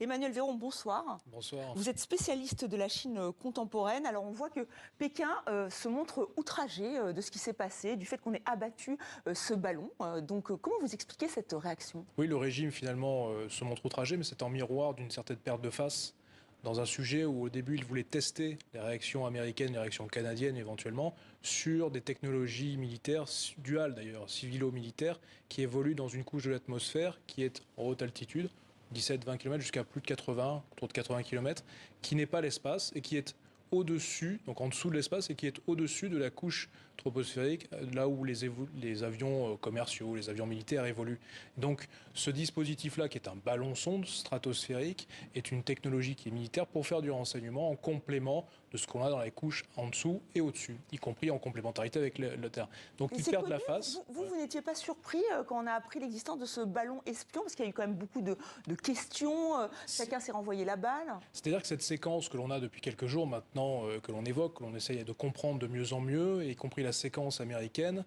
Emmanuel Véron, bonsoir. Bonsoir. Vous êtes spécialiste de la Chine contemporaine. Alors on voit que Pékin se montre outragé de ce qui s'est passé, du fait qu'on ait abattu ce ballon. Donc comment vous expliquez cette réaction? Oui, le régime finalement se montre outragé, mais c'est en miroir d'une certaine perte de face dans un sujet où au début il voulait tester les réactions américaines, les réactions canadiennes éventuellement, sur des technologies militaires duales d'ailleurs, civilo-militaires, qui évoluent dans une couche de l'atmosphère qui est en haute altitude, 17-20 km jusqu'à plus de 80, autour de 80 km, qui n'est pas l'espace et qui est au-dessus, donc en dessous de l'espace, et qui est au-dessus de la couche troposphérique, là où les avions commerciaux, les avions militaires évoluent. Donc ce dispositif-là, qui est un ballon-sonde stratosphérique, est une technologie qui est militaire pour faire du renseignement en complément de ce qu'on a dans les couches en dessous et au-dessus, y compris en complémentarité avec le terrain. Donc ils perdent la face. Vous n'étiez pas surpris quand on a appris l'existence de ce ballon espion, parce qu'il y a eu quand même beaucoup de questions, chacun s'est renvoyé la balle. C'est-à-dire que cette séquence que l'on a depuis quelques jours maintenant, que l'on évoque, que l'on essaye de comprendre de mieux en mieux, y compris la séquence américaine,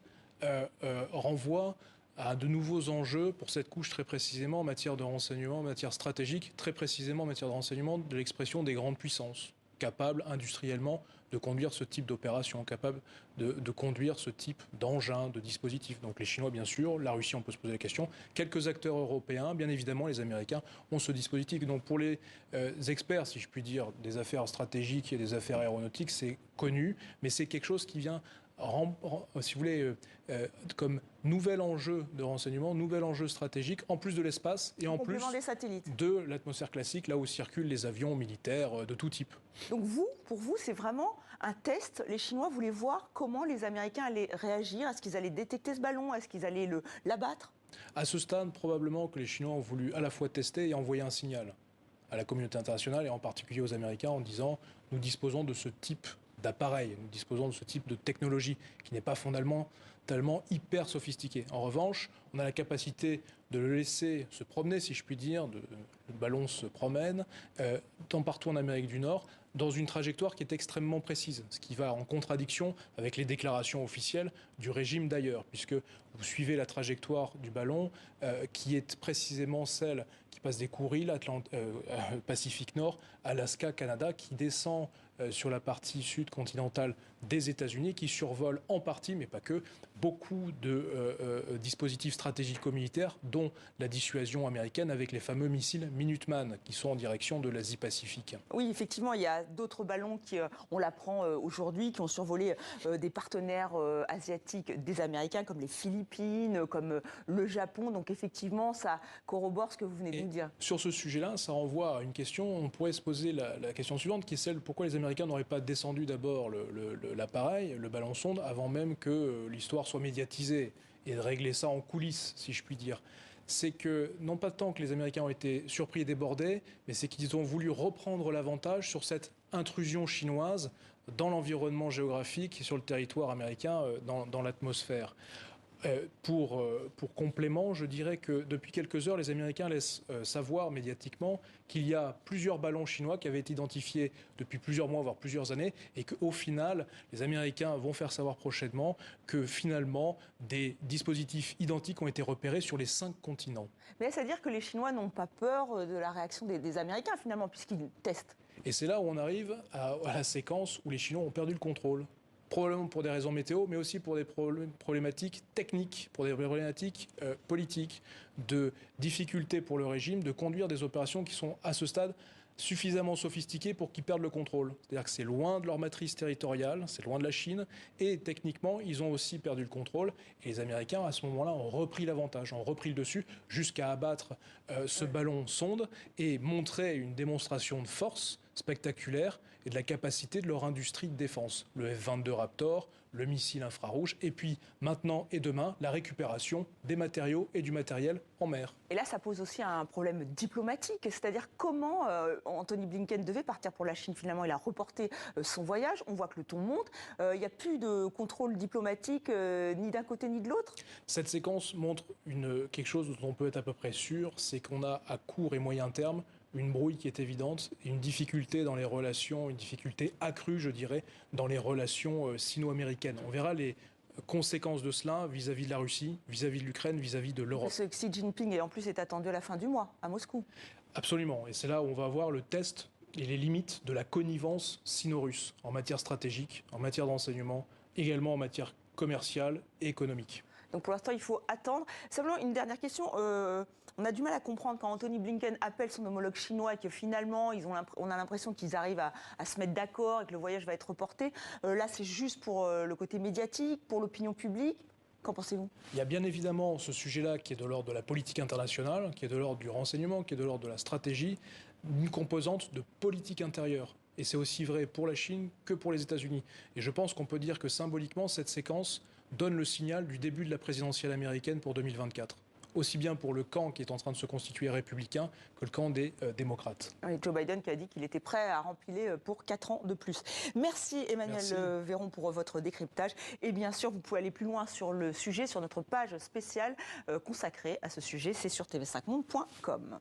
renvoie à de nouveaux enjeux pour cette couche très précisément en matière de renseignement, en matière stratégique, très précisément en matière de renseignement de l'expression des grandes puissances, capables industriellement de conduire ce type d'opération, capables de conduire ce type d'engin, de dispositif. Donc les Chinois, bien sûr, la Russie, on peut se poser la question, quelques acteurs européens, bien évidemment, les Américains ont ce dispositif. Donc pour les experts, si je puis dire, des affaires stratégiques et des affaires aéronautiques, c'est connu, mais c'est quelque chose qui vient si vous voulez, comme nouvel enjeu de renseignement, nouvel enjeu stratégique, en plus de l'espace et en plus des satellites, de l'atmosphère classique, là où circulent les avions militaires de tout type. Donc pour vous, c'est vraiment un test. Les Chinois voulaient voir comment les Américains allaient réagir. Est-ce qu'ils allaient détecter ce ballon? Est-ce qu'ils allaient l'abattre? À ce stade, probablement que les Chinois ont voulu à la fois tester et envoyer un signal à la communauté internationale et en particulier aux Américains en disant « nous disposons de ce type d'appareil, nous disposons de ce type de technologie qui n'est pas fondamentalement hyper sophistiquée. En revanche, on a la capacité de le laisser se promener, si je puis dire, le ballon se promène, tant partout en Amérique du Nord, dans une trajectoire qui est extrêmement précise, ce qui va en contradiction avec les déclarations officielles du régime d'ailleurs, puisque vous suivez la trajectoire du ballon, qui est précisément celle qui passe des Kourils, Pacifique Nord, Alaska, Canada, qui descend sur la partie sud continentale des États-Unis, qui survole en partie, mais pas que, beaucoup de dispositifs stratégico-militaires, dont la dissuasion américaine avec les fameux missiles Minuteman, qui sont en direction de l'Asie-Pacifique. Oui, effectivement, il y a d'autres ballons qui, on l'apprend aujourd'hui, qui ont survolé des partenaires asiatiques des Américains, comme les Philippines, comme le Japon. Donc effectivement, ça corrobore ce que vous venez de nous dire. Sur ce sujet-là, ça renvoie à une question, on pourrait se poser la question suivante, qui est celle pourquoi les Américains n'auraient pas descendu d'abord l'appareil, le ballon sonde, avant même que l'histoire soit médiatisée, et de régler ça en coulisses, si je puis dire. C'est que, non pas tant que les Américains ont été surpris et débordés, mais c'est qu'ils ont voulu reprendre l'avantage sur cette intrusion chinoise dans l'environnement géographique et sur le territoire américain, dans l'atmosphère. Pour complément, je dirais que depuis quelques heures, les Américains laissent savoir médiatiquement qu'il y a plusieurs ballons chinois qui avaient été identifiés depuis plusieurs mois, voire plusieurs années, et qu'au final, les Américains vont faire savoir prochainement que finalement, des dispositifs identiques ont été repérés sur les 5 continents. Mais c'est-à-dire que les Chinois n'ont pas peur de la réaction des Américains, finalement, puisqu'ils testent. Et c'est là où on arrive à la séquence où les Chinois ont perdu le contrôle. Probablement pour des raisons météo, mais aussi pour des problématiques techniques, pour des problématiques politiques, de difficultés pour le régime de conduire des opérations qui sont à ce stade suffisamment sophistiquées pour qu'ils perdent le contrôle. C'est-à-dire que c'est loin de leur matrice territoriale, c'est loin de la Chine, et techniquement, ils ont aussi perdu le contrôle. Et les Américains, à ce moment-là, ont repris l'avantage, ont repris le dessus, jusqu'à abattre ce ballon sonde et montrer une démonstration de force spectaculaire et de la capacité de leur industrie de défense. Le F-22 Raptor, le missile infrarouge, et puis maintenant et demain, la récupération des matériaux et du matériel en mer. Et là, ça pose aussi un problème diplomatique, c'est-à-dire comment Anthony Blinken devait partir pour la Chine. Finalement, il a reporté son voyage. On voit que le ton monte. Il n'y a plus de contrôle diplomatique ni d'un côté ni de l'autre. Cette séquence montre quelque chose dont on peut être à peu près sûr, c'est qu'on a à court et moyen terme une brouille qui est évidente et une difficulté dans les relations, une difficulté accrue, je dirais, dans les relations sino-américaines. On verra les conséquences de cela vis-à-vis de la Russie, vis-à-vis de l'Ukraine, vis-à-vis de l'Europe. Parce que Xi Jinping, en plus, est attendu à la fin du mois, à Moscou. Absolument. Et c'est là où on va voir le test et les limites de la connivence sino-russe en matière stratégique, en matière d'enseignement, également en matière commerciale et économique. Donc pour l'instant, il faut attendre. Simplement, une dernière question. On a du mal à comprendre quand Anthony Blinken appelle son homologue chinois et que finalement, on a l'impression qu'ils arrivent à se mettre d'accord et que le voyage va être reporté. Là, c'est juste pour le côté médiatique, pour l'opinion publique. Qu'en pensez-vous? Il y a bien évidemment ce sujet-là qui est de l'ordre de la politique internationale, qui est de l'ordre du renseignement, qui est de l'ordre de la stratégie, une composante de politique intérieure. Et c'est aussi vrai pour la Chine que pour les États-Unis. Et je pense qu'on peut dire que symboliquement, cette séquence donne le signal du début de la présidentielle américaine pour 2024. Aussi bien pour le camp qui est en train de se constituer républicain que le camp des démocrates. Oui, Joe Biden qui a dit qu'il était prêt à remplir pour 4 ans de plus. Merci Emmanuel Véron pour votre décryptage. Et bien sûr, vous pouvez aller plus loin sur le sujet, sur notre page spéciale consacrée à ce sujet. C'est sur tv5monde.com.